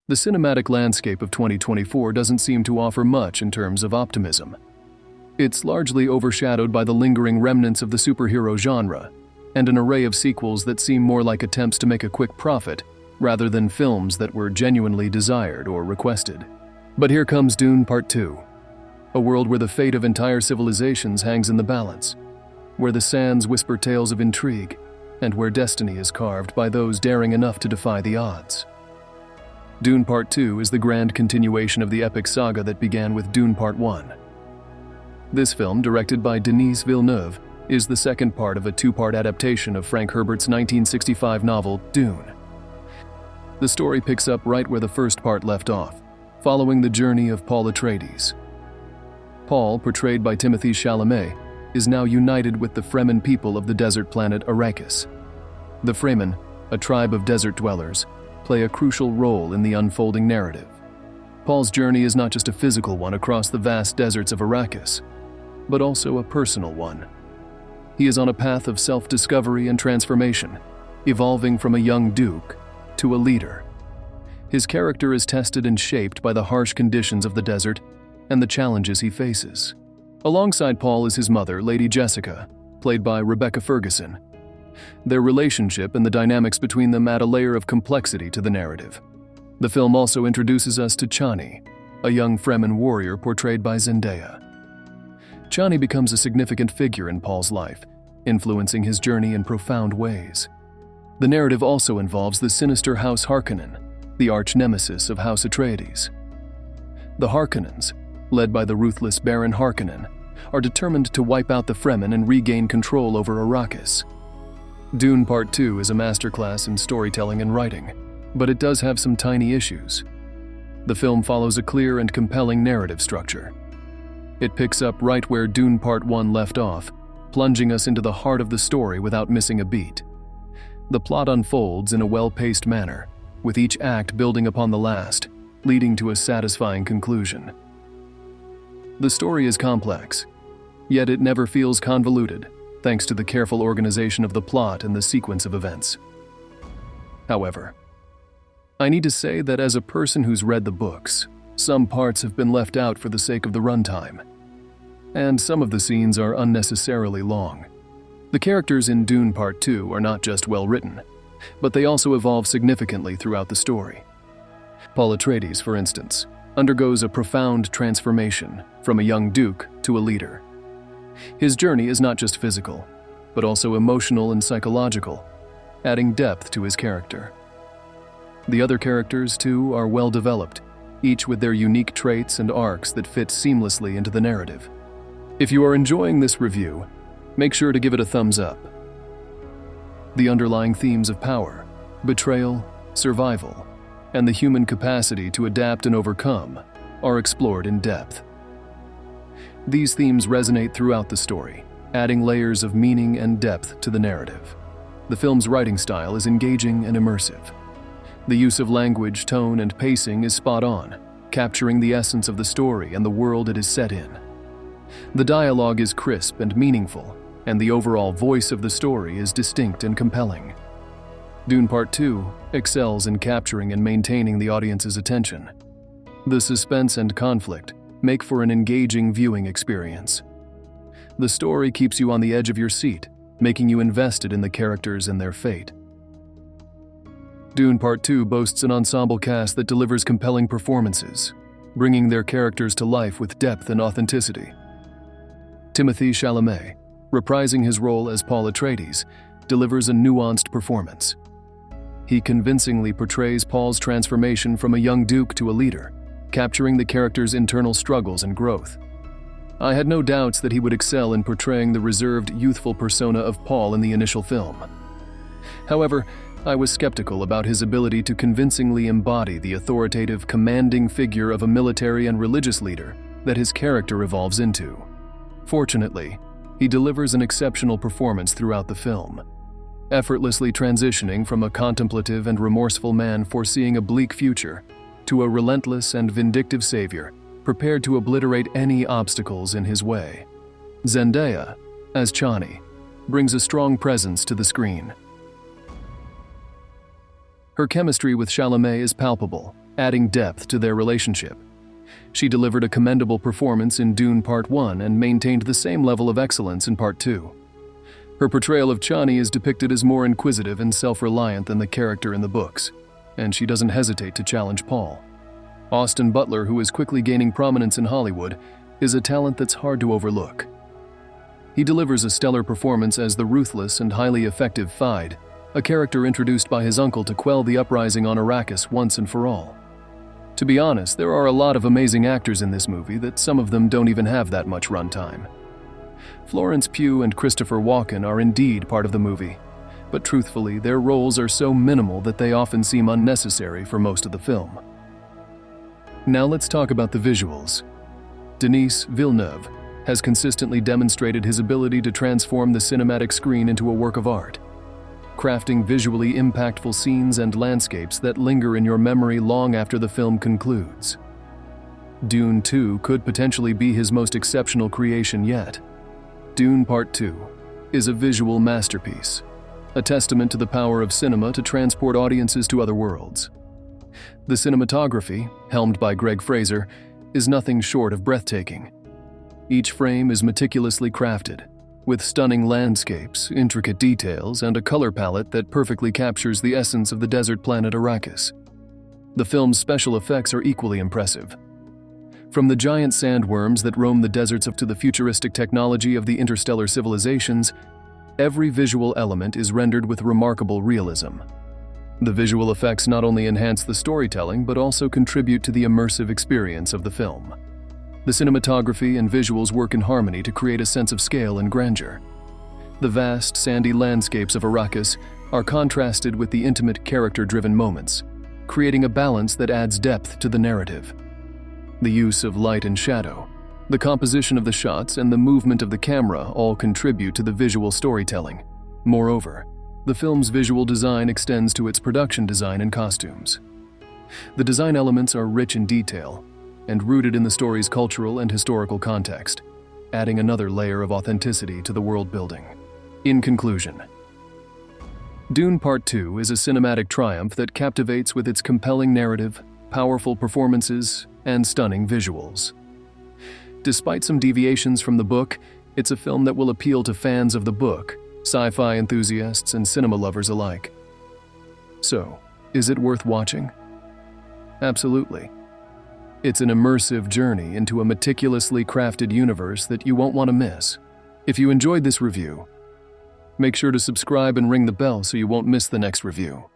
The cinematic landscape of 2024 doesn't seem to offer much in terms of optimism. It's largely overshadowed by the lingering remnants of the superhero genre and an array of sequels that seem more like attempts to make a quick profit rather than films that were genuinely desired or requested. But here comes Dune Part 2, a world where the fate of entire civilizations hangs in the balance, where the sands whisper tales of intrigue, and where destiny is carved by those daring enough to defy the odds. Dune Part 2 is the grand continuation of the epic saga that began with Dune Part 1. This film, directed by Denis Villeneuve, is the second part of a two-part adaptation of Frank Herbert's 1965 novel, Dune. The story picks up right where the first part left off, following the journey of Paul Atreides. Paul, portrayed by Timothée Chalamet, is now united with the Fremen people of the desert planet Arrakis. The Fremen, a tribe of desert dwellers, play a crucial role in the unfolding narrative. Paul's journey is not just a physical one across the vast deserts of Arrakis, but also a personal one. He is on a path of self-discovery and transformation, evolving from a young duke to a leader. His character is tested and shaped by the harsh conditions of the desert and the challenges he faces. Alongside Paul is his mother, Lady Jessica, played by Rebecca Ferguson. Their relationship and the dynamics between them add a layer of complexity to the narrative. The film also introduces us to Chani, a young Fremen warrior portrayed by Zendaya. Chani becomes a significant figure in Paul's life, influencing his journey in profound ways. The narrative also involves the sinister House Harkonnen, the arch-nemesis of House Atreides. The Harkonnens, led by the ruthless Baron Harkonnen, are determined to wipe out the Fremen and regain control over Arrakis. Dune Part 2 is a masterclass in storytelling and writing, but it does have some tiny issues. The film follows a clear and compelling narrative structure. It picks up right where Dune Part 1 left off, plunging us into the heart of the story without missing a beat. The plot unfolds in a well-paced manner, with each act building upon the last, leading to a satisfying conclusion. The story is complex, yet it never feels convoluted, thanks to the careful organization of the plot and the sequence of events. However, I need to say that as a person who's read the books, some parts have been left out for the sake of the runtime, and some of the scenes are unnecessarily long. The characters in Dune Part 2 are not just well written, but they also evolve significantly throughout the story. Paul Atreides, for instance, undergoes a profound transformation from a young duke to a leader. His journey is not just physical, but also emotional and psychological, adding depth to his character. The other characters, too, are well developed, each with their unique traits and arcs that fit seamlessly into the narrative. If you are enjoying this review, make sure to give it a thumbs up. The underlying themes of power, betrayal, survival, and the human capacity to adapt and overcome are explored in depth. These themes resonate throughout the story, adding layers of meaning and depth to the narrative. The film's writing style is engaging and immersive. The use of language, tone, and pacing is spot on, capturing the essence of the story and the world it is set in. The dialogue is crisp and meaningful, and the overall voice of the story is distinct and compelling. Dune Part 2 excels in capturing and maintaining the audience's attention. The suspense and conflict make for an engaging viewing experience. The story keeps you on the edge of your seat, making you invested in the characters and their fate. Dune Part 2 boasts an ensemble cast that delivers compelling performances, bringing their characters to life with depth and authenticity. Timothée Chalamet, reprising his role as Paul Atreides, delivers a nuanced performance. He convincingly portrays Paul's transformation from a young duke to a leader, capturing the character's internal struggles and growth. I had no doubts that he would excel in portraying the reserved, youthful persona of Paul in the initial film. However, I was skeptical about his ability to convincingly embody the authoritative, commanding figure of a military and religious leader that his character evolves into. Fortunately, he delivers an exceptional performance throughout the film, effortlessly transitioning from a contemplative and remorseful man foreseeing a bleak future to a relentless and vindictive savior prepared to obliterate any obstacles in his way. Zendaya, as Chani, brings a strong presence to the screen. Her chemistry with Chalamet is palpable, adding depth to their relationship. She delivered a commendable performance in Dune Part 1 and maintained the same level of excellence in Part 2. Her portrayal of Chani is depicted as more inquisitive and self-reliant than the character in the books, and she doesn't hesitate to challenge Paul. Austin Butler, who is quickly gaining prominence in Hollywood, is a talent that's hard to overlook. He delivers a stellar performance as the ruthless and highly effective Feyd, a character introduced by his uncle to quell the uprising on Arrakis once and for all. To be honest, there are a lot of amazing actors in this movie that some of them don't even have that much runtime. Florence Pugh and Christopher Walken are indeed part of the movie, but truthfully, their roles are so minimal that they often seem unnecessary for most of the film. Now let's talk about the visuals. Denis Villeneuve has consistently demonstrated his ability to transform the cinematic screen into a work of art, crafting visually impactful scenes and landscapes that linger in your memory long after the film concludes. Dune 2 could potentially be his most exceptional creation yet. Dune Part 2 is a visual masterpiece, a testament to the power of cinema to transport audiences to other worlds. The cinematography, helmed by Greg Fraser, is nothing short of breathtaking. Each frame is meticulously crafted, with stunning landscapes, intricate details, and a color palette that perfectly captures the essence of the desert planet Arrakis. The film's special effects are equally impressive. From the giant sandworms that roam the deserts to the futuristic technology of the interstellar civilizations, every visual element is rendered with remarkable realism. The visual effects not only enhance the storytelling but also contribute to the immersive experience of the film. The cinematography and visuals work in harmony to create a sense of scale and grandeur. The vast, sandy landscapes of Arrakis are contrasted with the intimate, character-driven moments, creating a balance that adds depth to the narrative. The use of light and shadow, the composition of the shots, and the movement of the camera all contribute to the visual storytelling. Moreover, the film's visual design extends to its production design and costumes. The design elements are rich in detail and rooted in the story's cultural and historical context, adding another layer of authenticity to the world building. In conclusion, Dune Part 2 is a cinematic triumph that captivates with its compelling narrative, powerful performances, and stunning visuals. Despite some deviations from the book, it's a film that will appeal to fans of the book, sci-fi enthusiasts, and cinema lovers alike. So, is it worth watching? Absolutely. It's an immersive journey into a meticulously crafted universe that you won't want to miss. If you enjoyed this review, make sure to subscribe and ring the bell so you won't miss the next review.